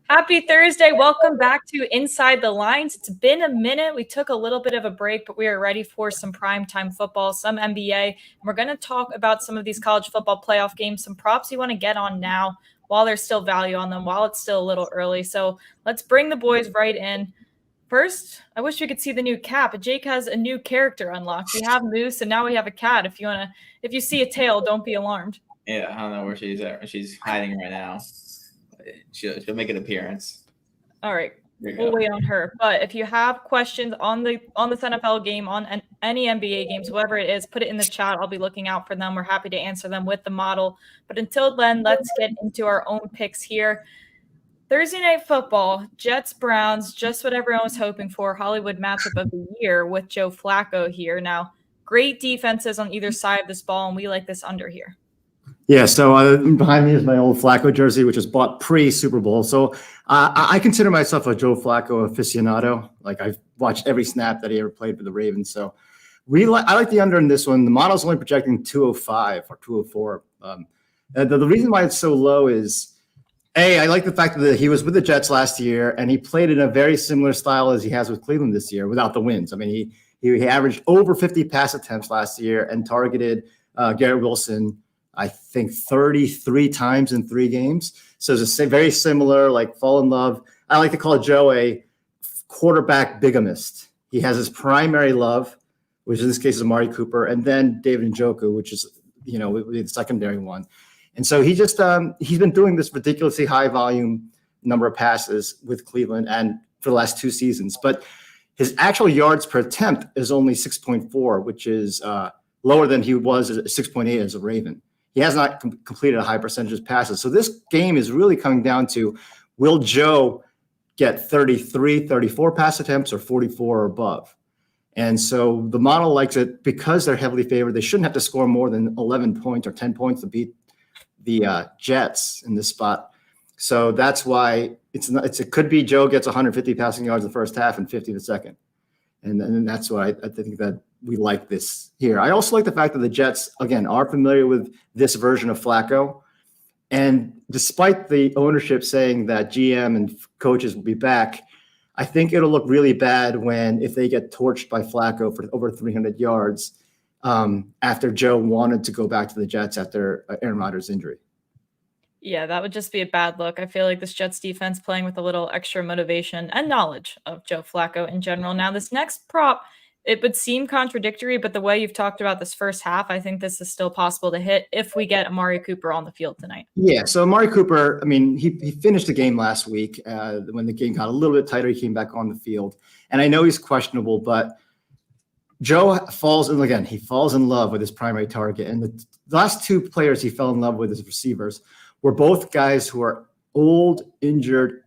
Happy Thursday. Welcome back to Inside the Lines. It's been a minute. We took a little bit of a break, but we are ready for some primetime football, some NBA. And we're going to talk about some of these college football playoff games, some props you want to get on now while there's still value on them, while it's still a little early. So let's bring the boys right in. First, I wish we could see the new cap, but Jake has a new character unlocked. We have Moose, and now we have a cat. If you see a tail, don't be alarmed. Yeah, I don't know where she's at. She's hiding right now. She'll make an appearance. All right, we'll wait on her. But if you have questions on this NFL game, on any NBA games, whoever it is, put it in the chat. I'll be looking out for them. We're happy to answer them with the model. But until then, let's get into our own picks here. Thursday night football, Jets-Browns, just what everyone was hoping for. Hollywood matchup of the year with Joe Flacco here. Now, great defenses on either side of this ball, and we like this under here. Yeah, so behind me is my old Flacco jersey, which was bought pre-Super Bowl. So I consider myself a Joe Flacco aficionado. Like, I've watched every snap that he ever played for the Ravens. So I like the under in this one. The model's only projecting 205 or 204. The reason why it's so low is, I like the fact that he was with the Jets last year, and he played in a very similar style as he has with Cleveland this year without the wins. I mean, he averaged over 50 pass attempts last year and targeted Garrett Wilson, I think, 33 times in 3 games. So it's a very similar, like, fall in love. I like to call Joe a quarterback bigamist. He has his primary love, which in this case is Amari Cooper, and then David Njoku, which is, the secondary one. And so he's been doing this ridiculously high volume number of passes with Cleveland and for the last 2 seasons. But his actual yards per attempt is only 6.4, which is lower than he was at 6.8 as a Raven. He has not completed a high percentage of passes. So this game is really coming down to, will Joe get 33, 34 pass attempts or 44 or above? And so the model likes it because they're heavily favored. They shouldn't have to score more than 11 points or 10 points to beat the Jets in this spot. So that's why it could be Joe gets 150 passing yards the first half and 50 the second. And then that's why I think that we like this here. I also like the fact that the Jets, again, are familiar with this version of Flacco. And despite the ownership saying that GM and coaches will be back, I think it'll look really bad if they get torched by Flacco for over 300 yards after Joe wanted to go back to the Jets after Aaron Rodgers' injury. Yeah, that would just be a bad look. I feel like this Jets defense playing with a little extra motivation and knowledge of Joe Flacco in general. Now, this next prop, it would seem contradictory, but the way you've talked about this first half, I think this is still possible to hit if we get Amari Cooper on the field tonight. Yeah, so Amari Cooper, I mean, he finished the game last week. When the game got a little bit tighter, he came back on the field. And I know he's questionable, but Joe falls in love with his primary target. And the last 2 players he fell in love with as receivers were both guys who are old, injured.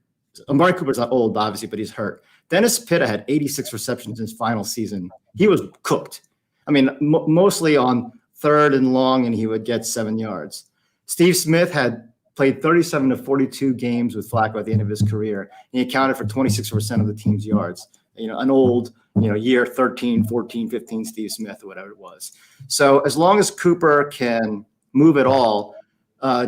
Amari Cooper's not old, obviously, but he's hurt. Dennis Pitta had 86 receptions in his final season. He was cooked. I mean, mostly on 3rd and long, and he would get 7 yards. Steve Smith had played 37 of 42 games with Flacco at the end of his career, and he accounted for 26% of the team's yards. An old, year 13, 14, 15 Steve Smith or whatever it was. So as long as Cooper can move at all,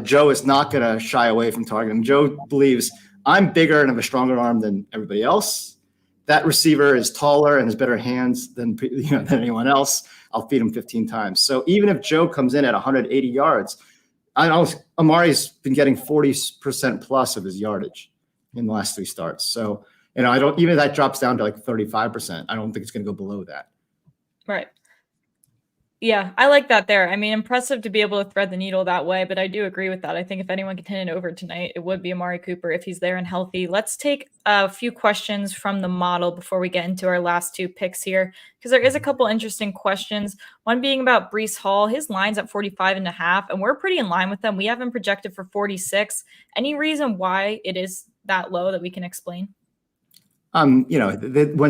Joe is not going to shy away from targeting. Joe believes, I'm bigger and have a stronger arm than everybody else. That receiver is taller and has better hands than anyone else. I'll feed him 15 times. So even if Joe comes in at 180 yards, I know Amari's been getting 40% plus of his yardage in the last 3 starts. So, I don't, even if that drops down to like 35%, I don't think it's going to go below that. Right. Yeah, I like that there. I mean, impressive to be able to thread the needle that way, but I do agree with that. I think if anyone can hit it over tonight, it would be Amari Cooper if he's there and healthy. Let's take a few questions from the model before we get into our last 2 picks here, because there is a couple interesting questions. One being about Breece Hall. His line's at 45.5, and we're pretty in line with them. We have him projected for 46. Any reason why it is that low that we can explain? When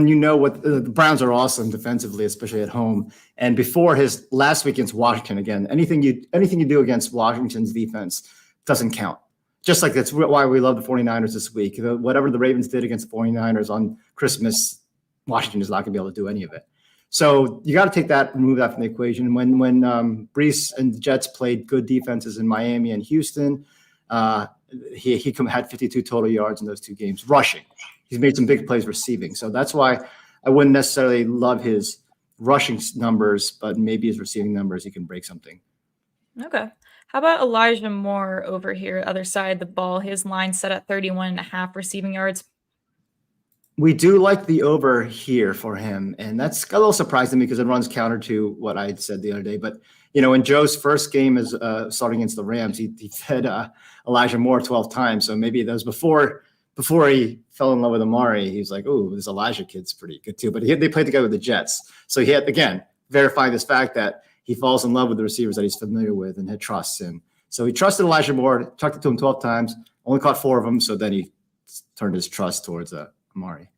you know what the Browns are awesome defensively, especially at home. And before his last week against Washington, again, anything you do against Washington's defense doesn't count. Just like that's why we love the 49ers this week. Whatever the Ravens did against the 49ers on Christmas, Washington is not going to be able to do any of it. So you got to take that, remove that from the equation. When Brees and the Jets played good defenses in Miami and Houston, he had 52 total yards in those two games rushing. He's made some big plays receiving. So that's why I wouldn't necessarily love his rushing numbers, but maybe his receiving numbers, he can break something. Okay. How about Elijah Moore over here, other side of the ball? His line set at 31.5 receiving yards. We do like the over here for him, and that's a little surprising because it runs counter to what I had said the other day. But, in Joe's first game is starting against the Rams, he fed Elijah Moore 12 times. So maybe that was before he fell in love with Amari. He was like, oh, this Elijah kid's pretty good too. But they played together with the Jets. So he had, again, verifying this fact that he falls in love with the receivers that he's familiar with and had trusts in. So he trusted Elijah Moore, chucked it to him 12 times, only caught 4 of them. So then he turned his trust towards Amari.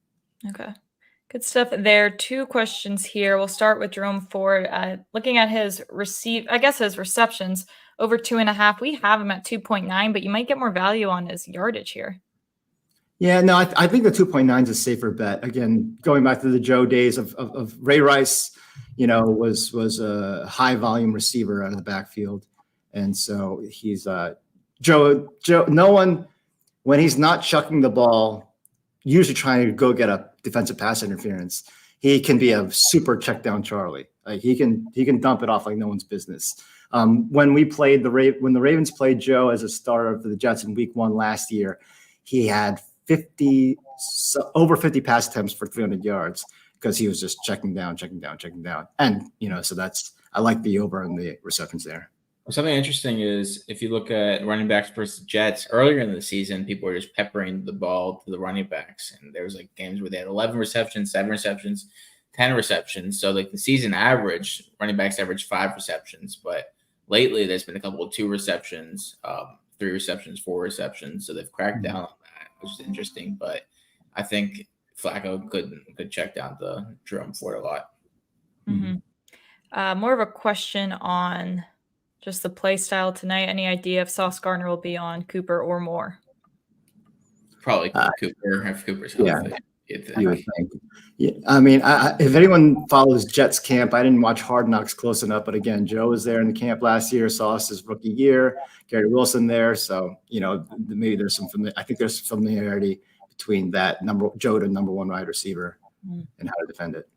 Okay. Good stuff there. 2 questions here. We'll start with Jerome Ford. Looking at his his receptions, over 2.5. We have him at 2.9, but you might get more value on his yardage here. Yeah, no, I think the 2.9 is a safer bet. Again, going back to the Joe days of Ray Rice, was a high volume receiver out of the backfield. And so he's Joe, no one, when he's not chucking the ball, usually trying to go get a defensive pass interference, he can be a super check down Charlie. Like he can dump it off like no one's business. When the Ravens played Joe as a starter for the Jets in week 1 last year, he had over 50 pass attempts for 300 yards because he was just checking down. And, so I like the over and the receptions there. Something interesting is if you look at running backs versus Jets earlier in the season, people were just peppering the ball to the running backs. And there was like games where they had 11 receptions, 7 receptions, 10 receptions. So like the season average, running backs average 5 receptions. But lately there's been a couple of 2 receptions, 3 receptions, 4 receptions. So they've cracked down on that, which is interesting. But I think Flacco could check down the Jerome Ford a lot. Mm-hmm. More of a question on just the play style tonight. Any idea if Sauce Gardner will be on Cooper or Moore? Probably Cooper, if Cooper's healthy. You would think. Yeah, I mean, if anyone follows Jets camp, I didn't watch Hard Knocks close enough, but again, Joe was there in the camp last year, Sauce's rookie year, Garrett Wilson there, so maybe there's some familiarity between that Joe to number 1 wide receiver and how to defend it.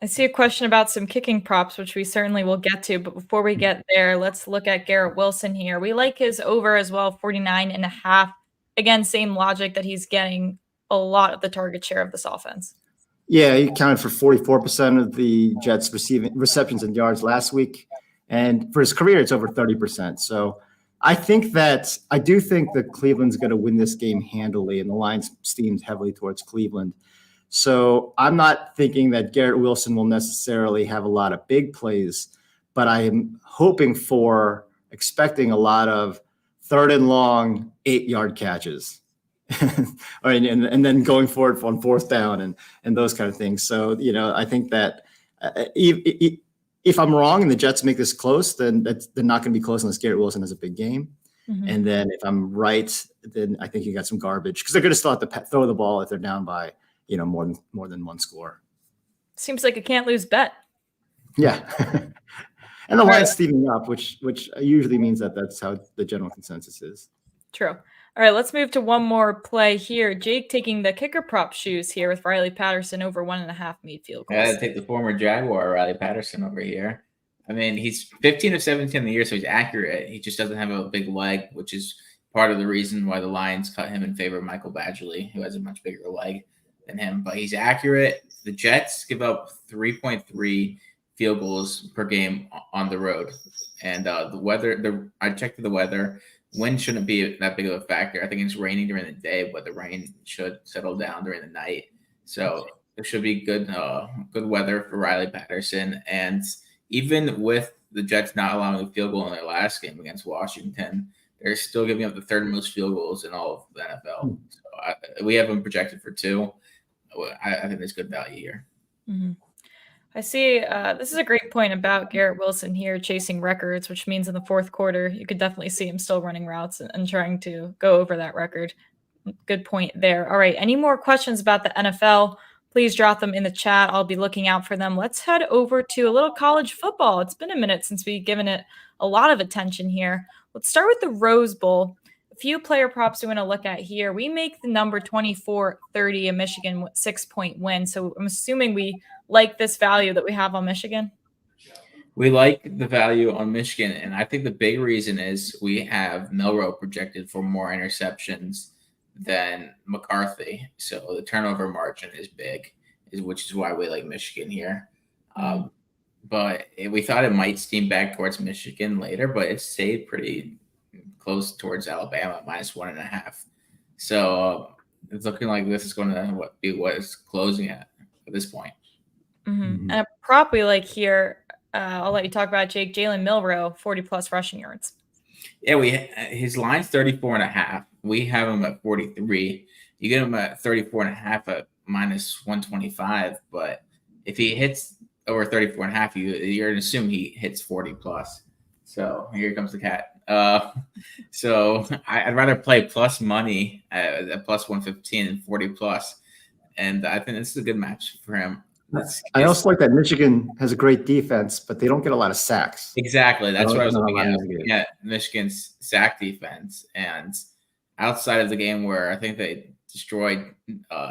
I see a question about some kicking props, which we certainly will get to. But before we get there, let's look at Garrett Wilson here. We like his over as well, 49.5. Again, same logic that he's getting a lot of the target share of this offense. Yeah, he accounted for 44% of the Jets receptions and yards last week. And for his career, it's over 30%. So I do think that Cleveland's going to win this game handily, and the line's steamed heavily towards Cleveland. So I'm not thinking that Garrett Wilson will necessarily have a lot of big plays, but I am expecting a lot of 3rd and long 8-yard catches. and then going forward on 4th down and those kind of things. So, I think that if I'm wrong and the Jets make this close, then they're not going to be close unless Garrett Wilson has a big game. Mm-hmm. And then if I'm right, then I think you got some garbage because they're going to still have to throw the ball if they're down by more than 1 score. Seems like a can't lose bet. Yeah. And the line's steaming up, which usually means that's how the general consensus is. True. All right, let's move to one more play here. Jake taking the kicker prop shoes here with Riley Patterson over 1.5 made field goals. I gotta take the former Jaguar Riley Patterson over here. I mean, he's 15 of 17 in the year, so he's accurate. He just doesn't have a big leg, which is part of the reason why the Lions cut him in favor of Michael Badgley, who has a much bigger leg than him. But he's accurate. The Jets give up 3.3 field goals per game on the road. And the weather, I checked the weather. Wind shouldn't be that big of a factor. I think it's raining during the day, but the rain should settle down during the night. So there should be good weather for Riley Patterson. And even with the Jets not allowing a field goal in their last game against Washington, they're still giving up the 3rd most field goals in all of the NFL. So we have them projected for 2. I think there's good value here. Mm-hmm. I see. This is a great point about Garrett Wilson here chasing records, which means in the fourth quarter, you could definitely see him still running routes and trying to go over that record. Good point there. All right. Any more questions about the NFL? Please drop them in the chat. I'll be looking out for them. Let's head over to a little college football. It's been a minute since we've given it a lot of attention here. Let's start with the Rose Bowl. A few player props we want to look at here. We make the number 24-30 a Michigan 6-point win. So I'm assuming we like this value that we have on Michigan. We like the value on Michigan, and I think the big reason is we have Milroe projected for more interceptions than McCarthy. So the turnover margin is big, which is why we like Michigan here. But we thought it might steam back towards Michigan later, but it stayed pretty close towards Alabama, -1.5. So it's looking like this is going to be what it's closing at this point. And a prop we like here, I'll let you talk about, Jake. Jalen Milroe, 40+ rushing yards. Yeah, his line's 34.5. We have him at 43. You get him at 34.5 at -125. But if he hits over 34.5, you're going to assume he hits 40+. So here comes the cat. So I'd rather play plus money at plus 115 and 40+. And I think this is a good match for him. I also like that Michigan has a great defense, but they don't get a lot of sacks. Exactly. That's what I was looking at. Yeah, Michigan's sack defense. And outside of the game where I think they destroyed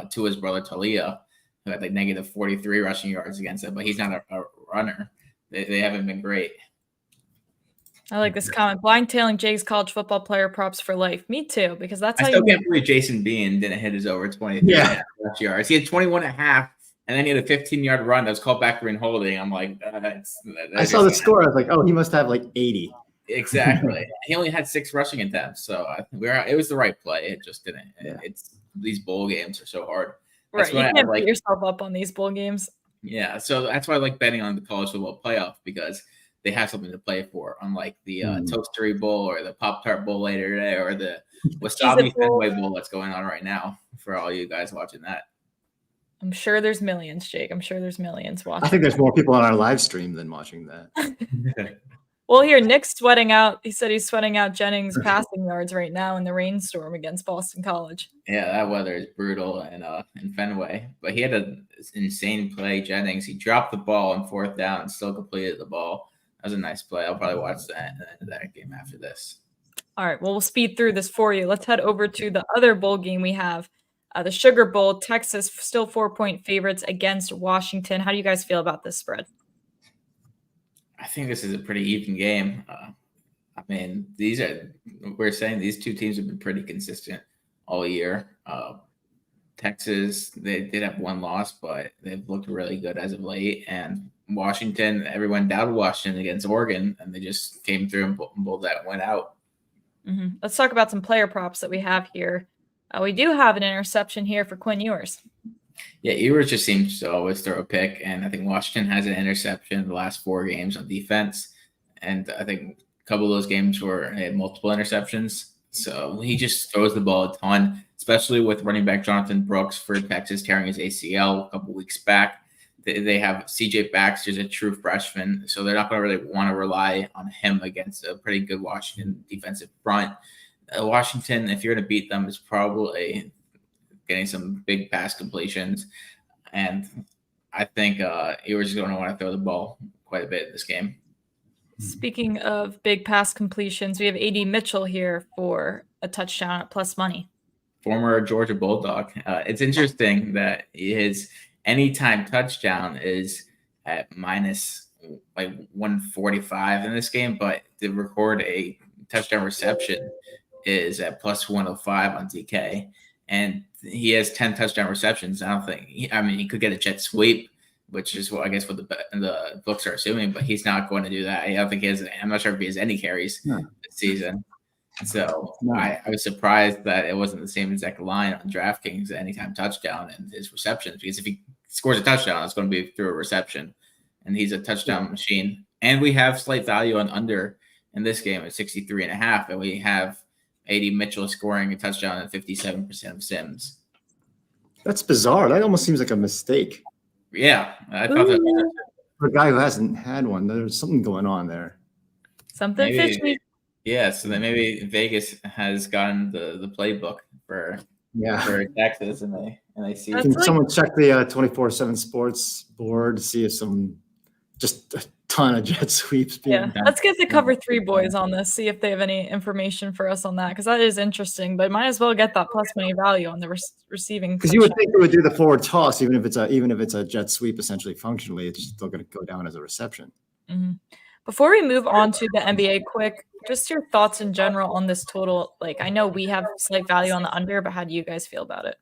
Tua's brother Talia, who had like -43 rushing yards against it, but he's not a runner. They haven't been great. I like this comment. Blind tailing Jake's college football player props for life. Me too, because that's how I still can't believe Jason Bean didn't hit his over 23 yards. He had 21.5. And then he had a 15-yard run that was called back green holding. I'm like, I saw the score. I was like, oh, he must have like 80. Exactly. He only had 6 rushing attempts, so it was the right play. It just didn't. Yeah. It's these bowl games are so hard. Right, you can't beat yourself up on these bowl games. Yeah, so that's why I like betting on the college football playoff, because they have something to play for, unlike the Toastery Bowl or the Pop-Tart Bowl later today or the Wasabi Fenway Bowl that's going on right now for all you guys watching that. I'm sure there's millions, Jake. I'm sure there's millions watching. I think there's more people on our live stream than watching that. Well, here, Nick's sweating out. He said he's sweating out Jennings' passing yards right now in the rainstorm against Boston College. Yeah, that weather is brutal in Fenway. But he had an insane play, Jennings. He dropped the ball on 4th down and still completed the ball. That was a nice play. I'll probably watch that game after this. All right, well, we'll speed through this for you. Let's head over to the other bowl game we have. The Sugar Bowl, Texas still 4-point favorites against Washington. How do you guys feel about this spread? I think this is a pretty even game. I mean, we're saying these two teams have been pretty consistent all year. Texas, they did have one loss, but they've looked really good as of late. And Washington, everyone doubted Washington against Oregon, and they just came through and pulled that one out. Let's talk about some player props that we have here. We do have an interception here for Quinn Ewers. Yeah, Ewers just seems to always throw a pick, and I think Washington has an interception in the last 4 games on defense, and I think a couple of those games where they had multiple interceptions. So he just throws the ball a ton, especially with running back Jonathan Brooks for Texas tearing his ACL a couple weeks back. They have CJ Baxter's a true freshman, so they're not going to really want to rely on him against a pretty good Washington defensive front. Washington, if you're going to beat them, is probably getting some big pass completions. And I think Ewers is going to want to throw the ball quite a bit in this game. Speaking of big pass completions, we have A.D. Mitchell here for a touchdown at plus money. Former Georgia Bulldog. It's interesting that his anytime touchdown is at minus like 145 in this game, but to record a touchdown reception is at plus 105 on DK, and he has 10 touchdown receptions. I don't think he could get a jet sweep, which is what I guess what the books are assuming, but he's not going to do that. I don't think he has. I'm not sure if he has any carries this season. So I was surprised that it wasn't the same exact line on DraftKings, anytime touchdown and his receptions, because if he scores a touchdown, it's going to be through a reception, and he's a touchdown machine. And we have slight value on under in this game at 63.5, and we have A.D. Mitchell scoring a touchdown at 57% of Sims. That's bizarre. That almost seems like a mistake. Yeah, I thought that For a guy who hasn't had one, there's something going on there. Something fishy. Yeah, so then maybe Vegas has gotten the playbook for Texas, and they see. Can someone check the 24/7 Sports board to see if just a ton of jet sweeps being done? Let's get the Cover 3 boys on this, see if they have any information for us on that, because that is interesting. But might as well get that plus money value on the receiving. Because you would think they would do the forward toss, even if it's a jet sweep. Essentially, functionally, it's still going to go down as a reception. Mm-hmm. Before we move on to the NBA, quick, just your thoughts in general on this total. Like, I know we have slight value on the under, but how do you guys feel about it?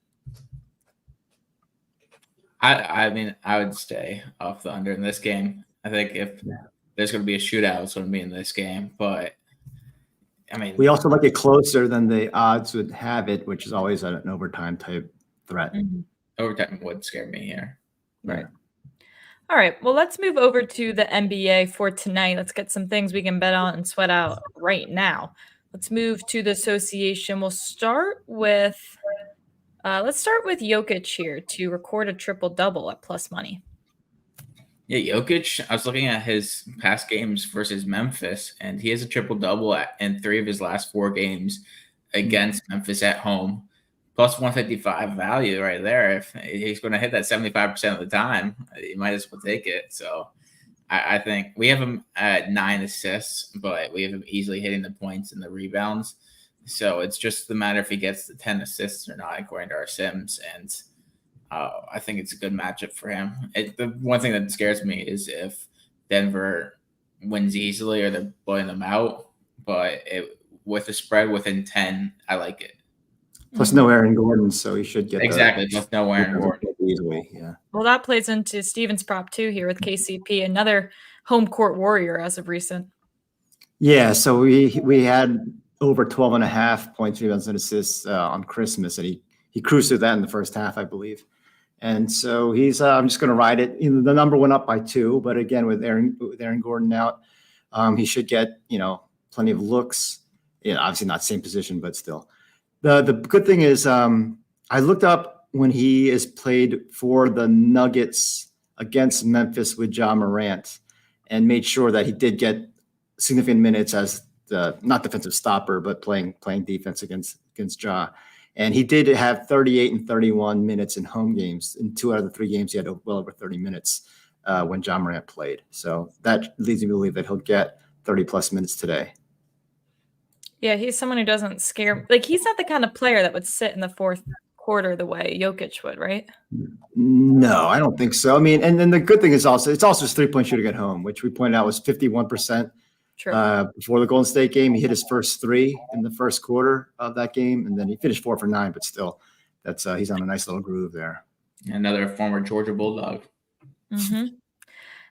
I mean, I would stay off the under in this game. I think if there's going to be a shootout, it's going to be in this game. But I mean, we also like it closer than the odds would have it, which is always an overtime type threat. Mm-hmm. Overtime would scare me here. Right. All right. Well, let's move over to the NBA for tonight. Let's get some things we can bet on and sweat out right now. Let's move to the association. We'll start with Jokic here to record a triple-double at plus money. Yeah, Jokic, I was looking at his past games versus Memphis, and he has a triple-double in 3 of his last 4 games against Memphis at home. Plus 155 value right there. If he's going to hit that 75% of the time, you might as well take it. So I think we have him at 9 assists, but we have him easily hitting the points and the rebounds. So it's just the matter if he gets the 10 assists or not, according to our Sims. And I think it's a good matchup for him. The one thing that scares me is if Denver wins easily or they're blowing them out. But with the spread within 10, I like it. Plus no Aaron Gordon, so he should get plus no Aaron Gordon easily. Yeah. Well, that plays into Steven's prop too here with KCP, another home court warrior as of recent. Yeah, so we had over 12.5 points, rebounds, and assists on Christmas, and he cruised through that in the first half, I believe. And so he's I'm just going to ride it. The number went up by 2, but again with Aaron Gordon out, he should get plenty of looks. Obviously not same position, but still. The good thing is I looked up when he is played for the Nuggets against Memphis with Ja Morant and made sure that he did get significant minutes as the not defensive stopper, but playing defense against Ja. And he did have 38 and 31 minutes in home games. In 2 out of the 3 games, he had well over 30 minutes when Ja Morant played. So that leads me to believe that he'll get 30-plus minutes today. Yeah, he's someone who doesn't scare. Like, he's not the kind of player that would sit in the fourth quarter the way Jokic would, right? No, I don't think so. I mean, and then the good thing is it's also his 3-point shooting at home, which we pointed out was 51%. Before the Golden State game. He hit his first 3 in the first quarter of that game, and then he finished 4 for 9. But still, that's he's on a nice little groove there. Another former Georgia Bulldog. Mm-hmm.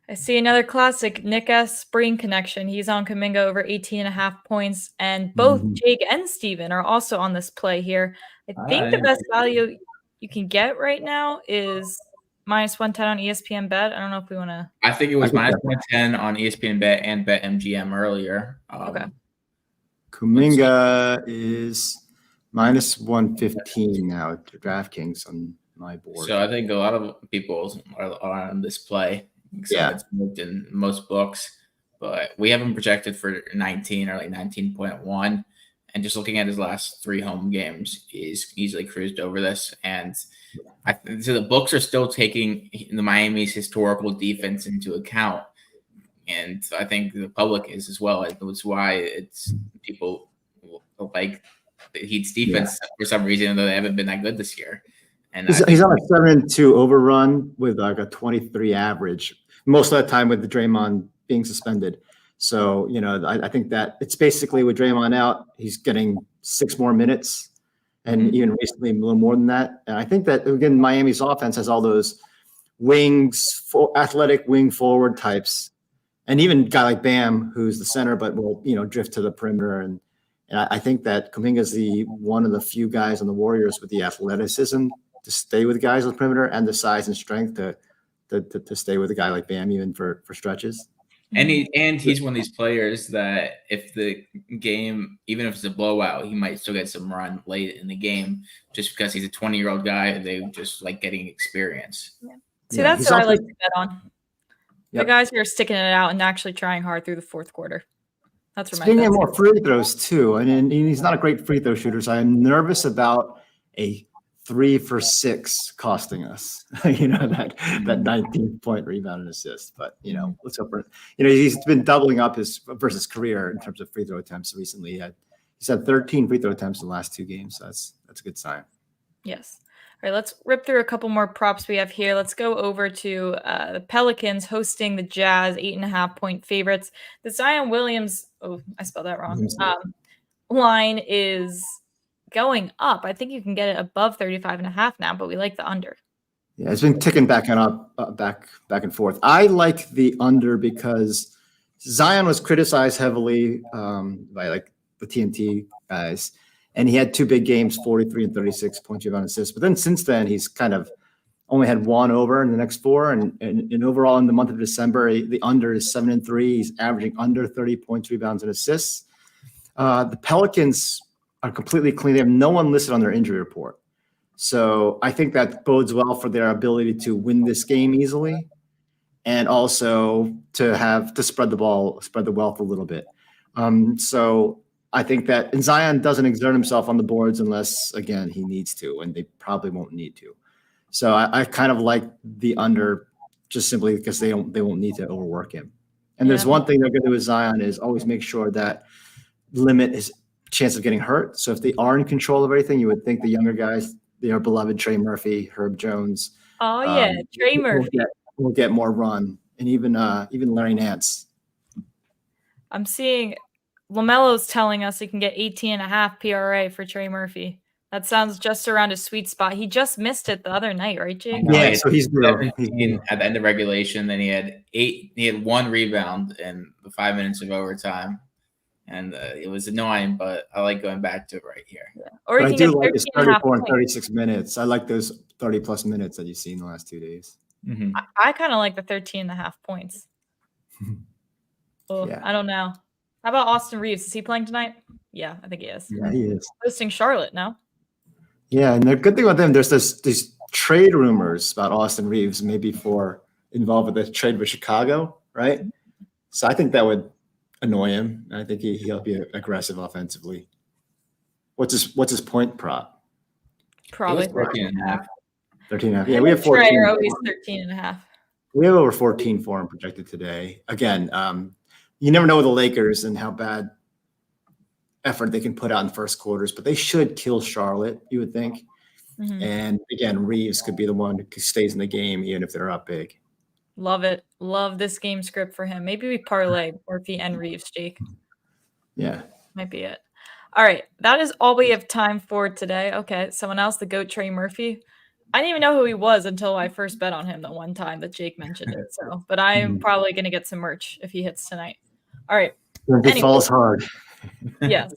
I see another classic, Nick S. Spring connection. He's on Kuminga over 18.5 points, and both Jake and Steven are also on this play here. I think the best value you can get right now is minus 110 on ESPN Bet. I don't know if we want to. I think it was minus 110 on ESPN Bet and Bet MGM earlier. Okay. Kuminga is minus 115 now to DraftKings on my board. So I think a lot of people are on this play. So it's moved in most books, but we have him projected for 19 or like 19.1. And just looking at his last 3 home games, he's easily cruised over this. And so the books are still taking the Miami's historical defense into account. And I think the public is as well. That's why it's people like the Heat's defense for some reason, though they haven't been that good this year. And he's on a 7-2 overrun with like a 23 average, most of the time with the Draymond being suspended. So, I think that it's basically with Draymond out, he's getting 6 more minutes, and even recently a little more than that. And I think that, again, Miami's offense has all those athletic wing forward types, and even a guy like Bam, who's the center, but will, drift to the perimeter. And I think that Kuminga is one of the few guys on the Warriors with the athleticism to stay with guys on the perimeter and the size and strength to stay with a guy like Bam even for stretches. And he's one of these players that if the game, even if it's a blowout, he might still get some run late in the game just because he's a 20-year-old guy and they just like getting experience. Yeah. See, that's what I like to bet on. Yep. The guys who are sticking it out and actually trying hard through the fourth quarter. That's where my bet. More free throws too, and he's not a great free throw shooter, so I'm nervous about a 3 for 6 costing us. That 19-point rebound and assist. But let's hope for. He's been doubling up his versus career in terms of free throw attempts recently. He's had 13 free throw attempts in the last 2 games, so that's a good sign. Yes. All right, let's rip through a couple more props we have here. Let's go over to the Pelicans hosting the Jazz, 8.5-point favorites. The Zion Williams, I spelled that wrong, line is going up. I think you can get it above 35.5 now, but we like the under. Yeah, it's been ticking back and up, back and forth. I like the under because Zion was criticized heavily by like the TNT guys. And he had 2 big games, 43 and 36 points rebound assists. But then since then, he's kind of only had 1 over in the next 4. And overall in the month of December, the under is 7 and 3. He's averaging under 30 points, rebounds, and assists. The Pelicans are completely clean. They have no one listed on their injury report. So I think that bodes well for their ability to win this game easily and also to spread the wealth a little bit. So I think that Zion doesn't exert himself on the boards unless, again, he needs to, and they probably won't need to. So I kind of like the under just simply because they won't need to overwork him. And there's one thing they're going to do with Zion is always make sure that limit his chance of getting hurt. So if they are in control of everything, you would think the younger guys, their beloved Trey Murphy, Herb Jones. Trey Murphy will get more run, and even Larry Nance. I'm seeing LaMelo's telling us he can get 18.5 PRA for Trey Murphy. That sounds just around his sweet spot. He just missed it the other night, right, Jake? Yeah, so he's 17 at the end of regulation. Then he had 1 rebound in the 5 minutes of overtime, and it was annoying. But I like going back to it right here. Yeah. Or I do like his 34 and 36 minutes. I like those 30+ minutes that you've seen the last 2 days. Mm-hmm. I kind of like the 13.5 points. I don't know. How about Austin Reeves? Is he playing tonight? Yeah, I think he is. Yeah, he is. Hosting Charlotte now. Yeah, and the good thing about them, there's these trade rumors about Austin Reeves, maybe involved with the trade with Chicago, right? So I think that would annoy him. I think he'll be aggressive offensively. What's his point prop? Probably 13.5. 13.5. Yeah, we have 14. Trey are always 13.5. We have over 14 for him projected today. Again, you never know with the Lakers and how bad effort they can put out in first quarters, but they should kill Charlotte, you would think. Mm-hmm. And again, Reeves could be the one who stays in the game even if they're up big. Love it. Love this game script for him. Maybe we parlay Murphy and Reeves, Jake. Yeah. Might be it. All right. That is all we have time for today. Okay. Someone else, the GOAT Trey Murphy. I didn't even know who he was until I first bet on him the one time that Jake mentioned it. So, but I'm probably going to get some merch if he hits tonight. All right. It falls hard. Yes.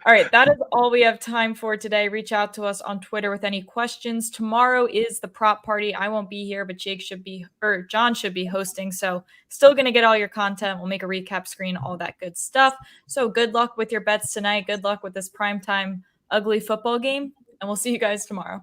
All right. That is all we have time for today. Reach out to us on Twitter with any questions. Tomorrow is the prop party. I won't be here, but John should be hosting. So still going to get all your content. We'll make a recap screen, all that good stuff. So good luck with your bets tonight. Good luck with this primetime ugly football game. And we'll see you guys tomorrow.